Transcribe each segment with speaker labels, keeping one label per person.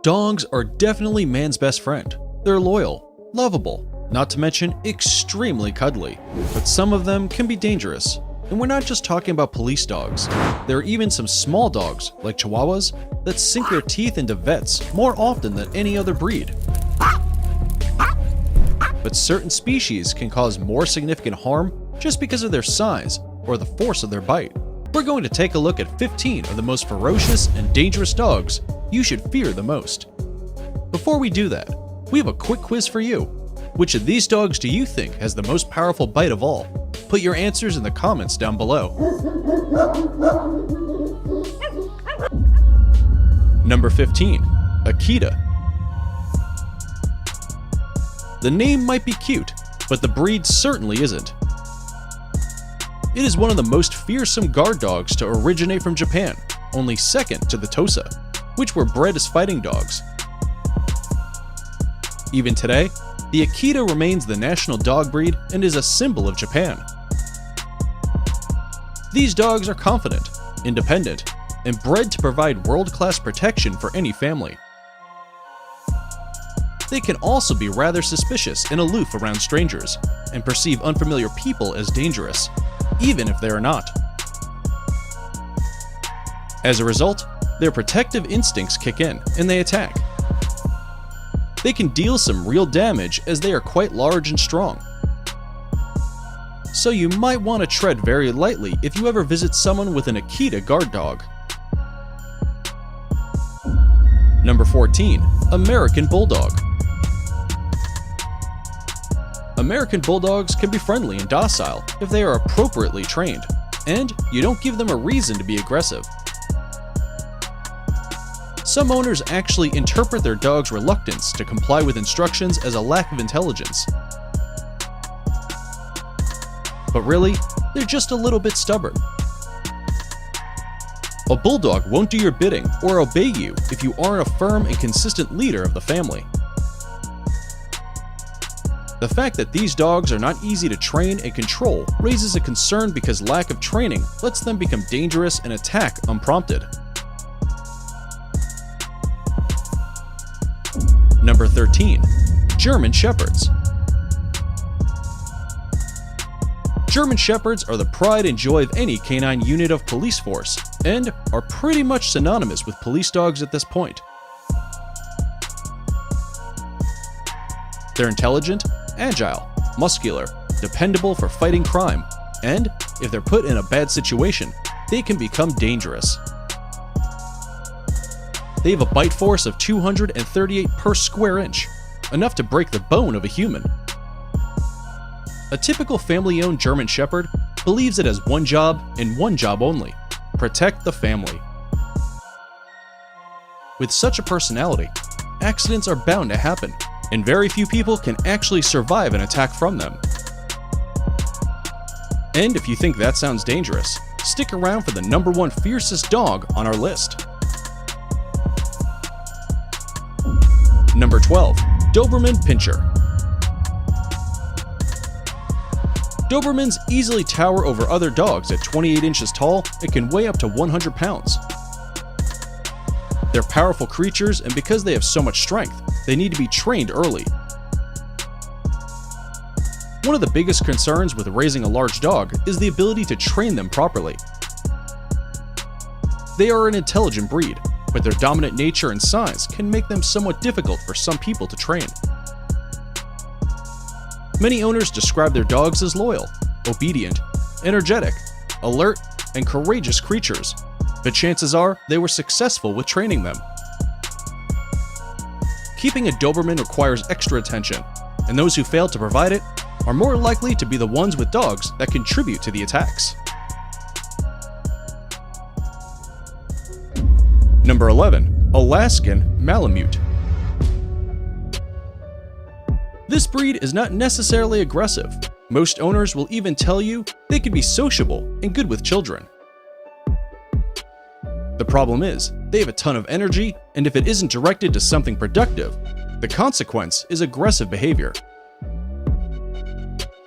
Speaker 1: Dogs are definitely man's best friend. They're loyal, lovable, not to mention extremely cuddly. But some of them can be dangerous. And we're not just talking about police dogs. There are even some small dogs, like Chihuahuas, that sink their teeth into vets more often than any other breed. But certain species can cause more significant harm just because of their size or the force of their bite. We're going to take a look at 15 of the most ferocious and dangerous dogs you should fear the most. Before we do that, we have a quick quiz for you. Which of these dogs do you think has the most powerful bite of all? Put your answers in the comments down below. Number 15. Akita. The name might be cute, but the breed certainly isn't. It is one of the most fearsome guard dogs to originate from Japan, only second to the Tosa, which were bred as fighting dogs. Even today, the Akita remains the national dog breed and is a symbol of Japan. These dogs are confident, independent, and bred to provide world-class protection for any family. They can also be rather suspicious and aloof around strangers, and perceive unfamiliar people as dangerous, even if they are not. As a result, their protective instincts kick in, and they attack. They can deal some real damage as they are quite large and strong. So you might want to tread very lightly if you ever visit someone with an Akita guard dog. Number 14. American Bulldog. American Bulldogs can be friendly and docile if they are appropriately trained, and you don't give them a reason to be aggressive. Some owners actually interpret their dog's reluctance to comply with instructions as a lack of intelligence. But really, they're just a little bit stubborn. A bulldog won't do your bidding or obey you if you aren't a firm and consistent leader of the family. The fact that these dogs are not easy to train and control raises a concern because lack of training lets them become dangerous and attack unprompted. Number 13. German Shepherds. German Shepherds are the pride and joy of any canine unit of police force, and are pretty much synonymous with police dogs at this point. They're intelligent, agile, muscular, dependable for fighting crime, and if they're put in a bad situation, they can become dangerous. They have a bite force of 238 per square inch, enough to break the bone of a human. A typical family-owned German Shepherd believes it has one job and one job only: protect the family. With such a personality, accidents are bound to happen, and very few people can actually survive an attack from them. And if you think that sounds dangerous, stick around for the number 1 fiercest dog on our list. Number 12. Doberman Pinscher. Dobermans easily tower over other dogs at 28 inches tall and can weigh up to 100 pounds. They're powerful creatures, and because they have so much strength, they need to be trained early. One of the biggest concerns with raising a large dog is the ability to train them properly. They are an intelligent breed, but their dominant nature and size can make them somewhat difficult for some people to train. Many owners describe their dogs as loyal, obedient, energetic, alert, and courageous creatures, but chances are they were successful with training them. Keeping a Doberman requires extra attention, and those who fail to provide it are more likely to be the ones with dogs that contribute to the attacks. Number 11. Alaskan Malamute. This breed is not necessarily aggressive. Most owners will even tell you they can be sociable and good with children. The problem is, they have a ton of energy, and if it isn't directed to something productive, the consequence is aggressive behavior.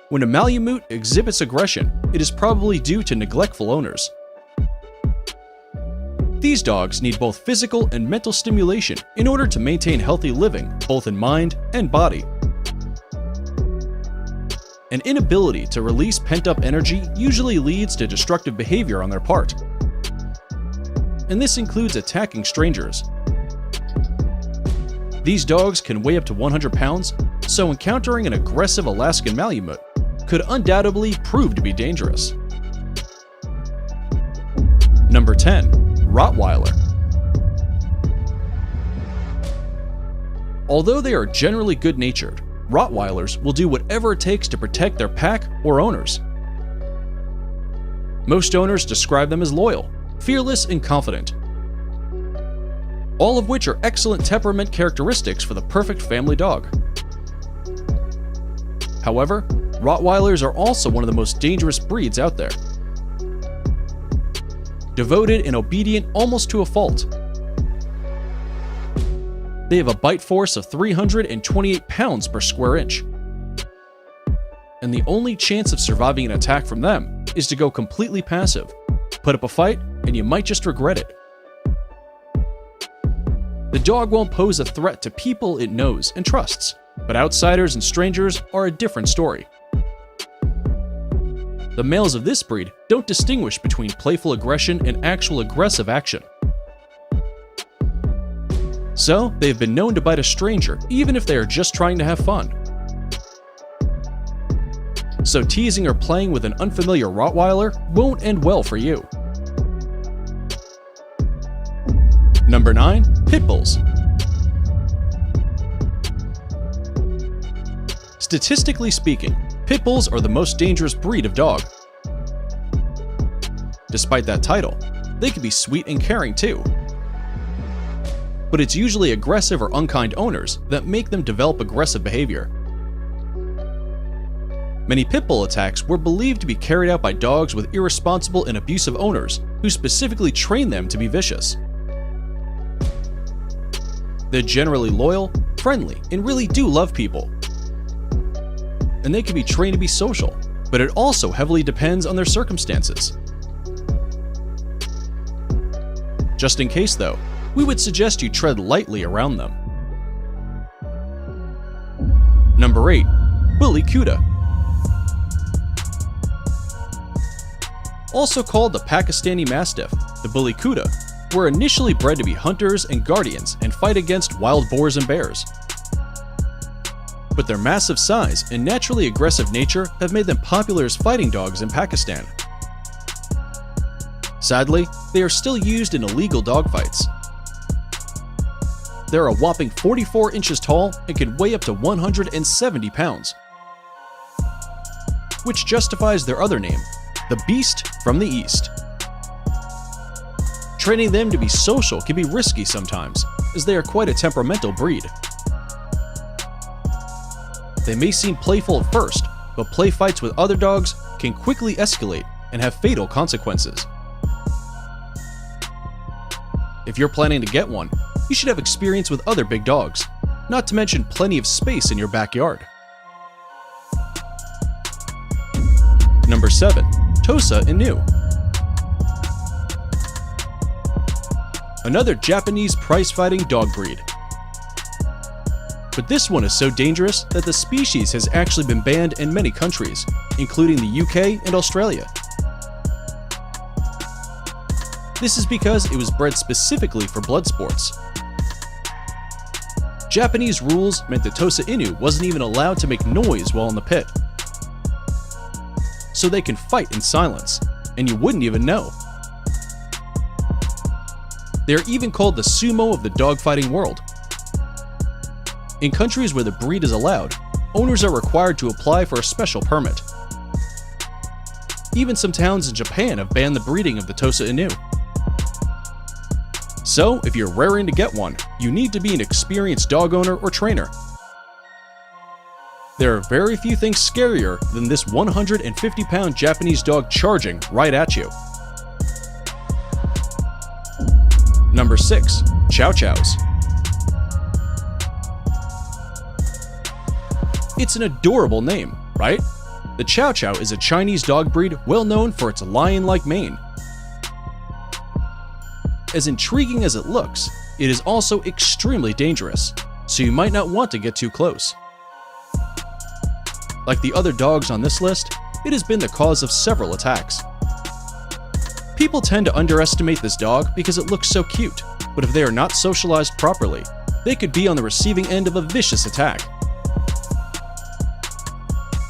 Speaker 1: When a Malamute exhibits aggression, it is probably due to neglectful owners. These dogs need both physical and mental stimulation in order to maintain healthy living, both in mind and body. An inability to release pent-up energy usually leads to destructive behavior on their part. And this includes attacking strangers. These dogs can weigh up to 100 pounds, so encountering an aggressive Alaskan Malamute could undoubtedly prove to be dangerous. Number 10. Rottweiler. Although they are generally good-natured, Rottweilers will do whatever it takes to protect their pack or owners. Most owners describe them as loyal, fearless, and confident, all of which are excellent temperament characteristics for the perfect family dog. However, Rottweilers are also one of the most dangerous breeds out there. Devoted and obedient almost to a fault. They have a bite force of 328 pounds per square inch. And the only chance of surviving an attack from them is to go completely passive, put up a fight, and you might just regret it. The dog won't pose a threat to people it knows and trusts, but outsiders and strangers are a different story. The males of this breed don't distinguish between playful aggression and actual aggressive action. So, they've been known to bite a stranger even if they are just trying to have fun. So teasing or playing with an unfamiliar Rottweiler won't end well for you. Number 9. Pit Bulls. Statistically speaking, Pit Bulls are the most dangerous breed of dog. Despite that title, they can be sweet and caring too. But it's usually aggressive or unkind owners that make them develop aggressive behavior. Many Pit Bull attacks were believed to be carried out by dogs with irresponsible and abusive owners who specifically train them to be vicious. They're generally loyal, friendly, and really do love people. And they can be trained to be social, but it also heavily depends on their circumstances. Just in case though, we would suggest you tread lightly around them. Number 8. Bully Kuda. Also called the Pakistani Mastiff, the Bully Kuda were initially bred to be hunters and guardians and fight against wild boars and bears. But their massive size and naturally aggressive nature have made them popular as fighting dogs in Pakistan. Sadly, they are still used in illegal dogfights. They're a whopping 44 inches tall and can weigh up to 170 pounds, which justifies their other name, the Beast from the East. Training them to be social can be risky sometimes, as they are quite a temperamental breed. They may seem playful at first, but play fights with other dogs can quickly escalate and have fatal consequences. If you're planning to get one, you should have experience with other big dogs, not to mention plenty of space in your backyard. Number 7. Tosa Inu. Another Japanese prize-fighting dog breed. But this one is so dangerous that the species has actually been banned in many countries, including the UK and Australia. This is because it was bred specifically for blood sports. Japanese rules meant that Tosa Inu wasn't even allowed to make noise while in the pit. So they can fight in silence, and you wouldn't even know. They are even called the sumo of the dogfighting world. In countries where the breed is allowed, owners are required to apply for a special permit. Even some towns in Japan have banned the breeding of the Tosa Inu. So, if you're raring to get one, you need to be an experienced dog owner or trainer. There are very few things scarier than this 150-pound Japanese dog charging right at you. Number 6. Chow Chows. It's an adorable name, right? The Chow Chow is a Chinese dog breed well known for its lion-like mane. As intriguing as it looks, it is also extremely dangerous, so you might not want to get too close. Like the other dogs on this list, it has been the cause of several attacks. People tend to underestimate this dog because it looks so cute, but if they are not socialized properly, they could be on the receiving end of a vicious attack.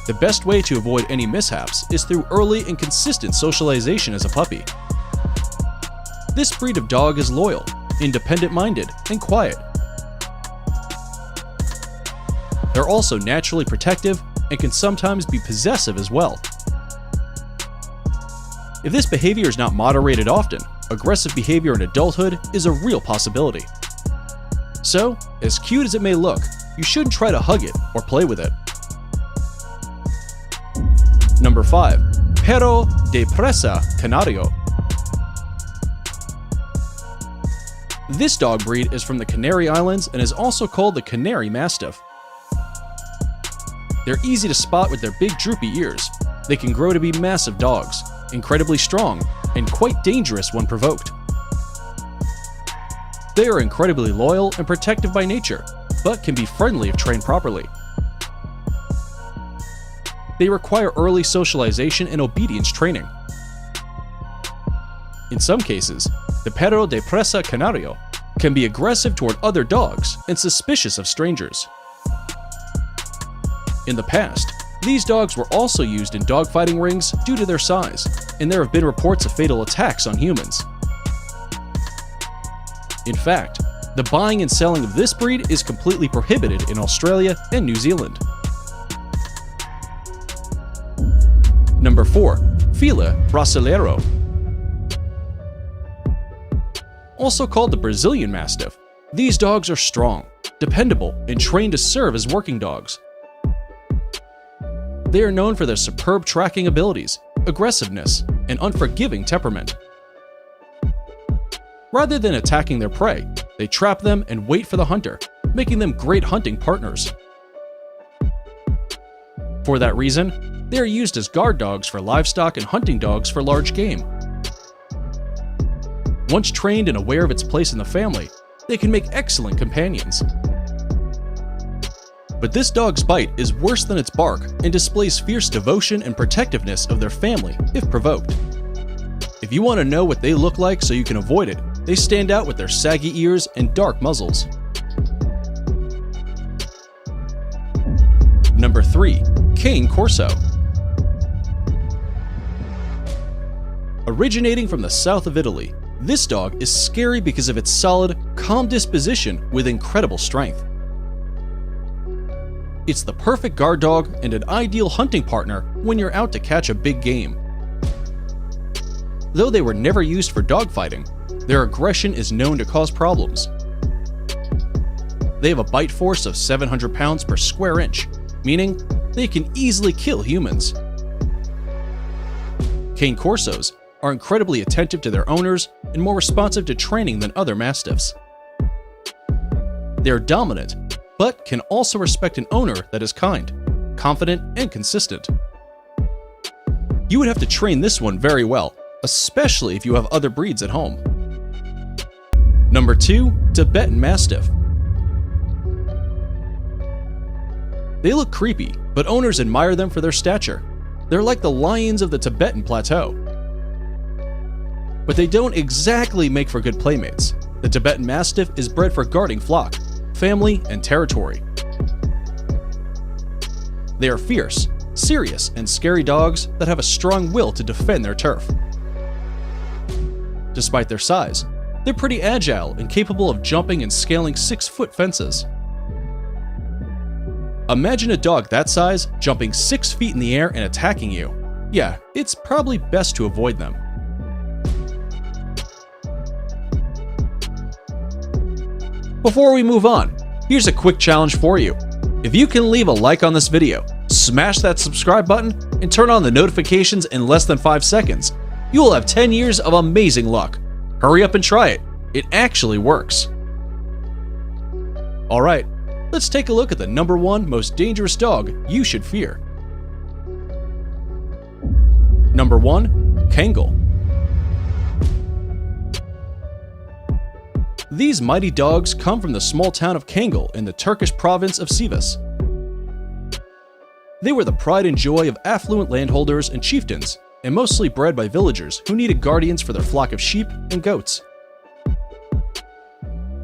Speaker 1: The best way to avoid any mishaps is through early and consistent socialization as a puppy. This breed of dog is loyal, independent-minded, and quiet. They're also naturally protective and can sometimes be possessive as well. If this behavior is not moderated often, aggressive behavior in adulthood is a real possibility. So, as cute as it may look, you shouldn't try to hug it or play with it. Number 5. Perro de Presa Canario. This dog breed is from the Canary Islands and is also called the Canary Mastiff. They're easy to spot with their big droopy ears. They can grow to be massive dogs, incredibly strong, and quite dangerous when provoked. They are incredibly loyal and protective by nature, but can be friendly if trained properly. They require early socialization and obedience training. In some cases, the Perro de Presa Canario can be aggressive toward other dogs and suspicious of strangers. In the past, these dogs were also used in dogfighting rings due to their size, and there have been reports of fatal attacks on humans. In fact, the buying and selling of this breed is completely prohibited in Australia and New Zealand. Number 4. Fila Brasileiro. Also called the Brazilian Mastiff, these dogs are strong, dependable, and trained to serve as working dogs. They are known for their superb tracking abilities, aggressiveness, and unforgiving temperament. Rather than attacking their prey, they trap them and wait for the hunter, making them great hunting partners. For that reason, they are used as guard dogs for livestock and hunting dogs for large game. Once trained and aware of its place in the family, they can make excellent companions. But this dog's bite is worse than its bark and displays fierce devotion and protectiveness of their family if provoked. If you want to know what they look like so you can avoid it, they stand out with their saggy ears and dark muzzles. Number 3. Cane Corso. Originating from the south of Italy, this dog is scary because of its solid, calm disposition with incredible strength. It's the perfect guard dog and an ideal hunting partner when you're out to catch a big game. Though they were never used for dogfighting, their aggression is known to cause problems. They have a bite force of 700 pounds per square inch, meaning they can easily kill humans. Cane Corsos are incredibly attentive to their owners and more responsive to training than other Mastiffs. They are dominant, but can also respect an owner that is kind, confident, and consistent. You would have to train this one very well, especially if you have other breeds at home. Number 2. Tibetan Mastiff. They look creepy, but owners admire them for their stature. They're like the lions of the Tibetan Plateau. But they don't exactly make for good playmates. The Tibetan Mastiff is bred for guarding flock, family, and territory. They are fierce, serious, and scary dogs that have a strong will to defend their turf. Despite their size, they're pretty agile and capable of jumping and scaling 6-foot fences. Imagine a dog that size jumping 6 feet in the air and attacking you. Yeah, it's probably best to avoid them. Before we move on, here's a quick challenge for you. If you can leave a like on this video, smash that subscribe button, and turn on the notifications in less than 5 seconds, you will have 10 years of amazing luck. Hurry up and try it. It actually works. Alright, let's take a look at the number 1 most dangerous dog you should fear. Number 1. Kangal. These mighty dogs come from the small town of Kangal in the Turkish province of Sivas. They were the pride and joy of affluent landholders and chieftains, and mostly bred by villagers who needed guardians for their flock of sheep and goats.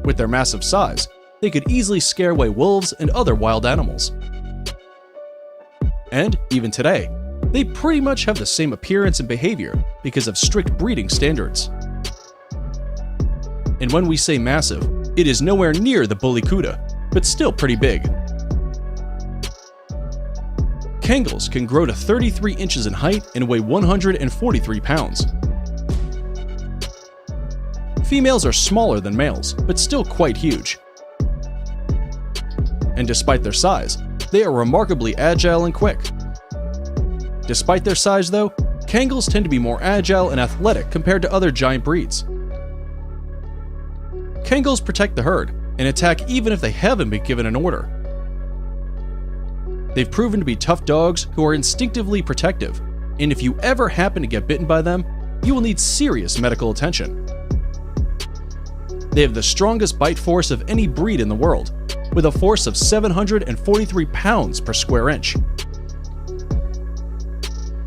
Speaker 1: With their massive size, they could easily scare away wolves and other wild animals. And even today, they pretty much have the same appearance and behavior because of strict breeding standards. And when we say massive, it is nowhere near the Bully Kuda, but still pretty big. Kangals can grow to 33 inches in height and weigh 143 pounds. Females are smaller than males, but still quite huge. And despite their size, they are remarkably agile and quick. Despite their size though, Kangals tend to be more agile and athletic compared to other giant breeds. Kangals protect the herd and attack even if they haven't been given an order. They've proven to be tough dogs who are instinctively protective, and if you ever happen to get bitten by them, you will need serious medical attention. They have the strongest bite force of any breed in the world, with a force of 743 pounds per square inch.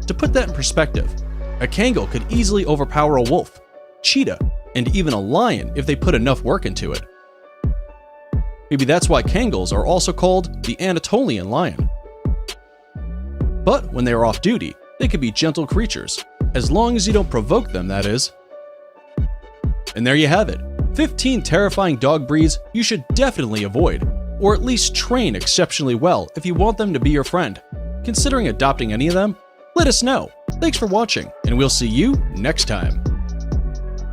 Speaker 1: To put that in perspective, a Kangal could easily overpower a wolf, cheetah, and even a lion if they put enough work into it. Maybe that's why Kangals are also called the Anatolian lion. But when they are off duty, they can be gentle creatures, as long as you don't provoke them, that is. And there you have it, 15 terrifying dog breeds you should definitely avoid, or at least train exceptionally well if you want them to be your friend. Considering adopting any of them? Let us know. Thanks for watching, and we'll see you next time.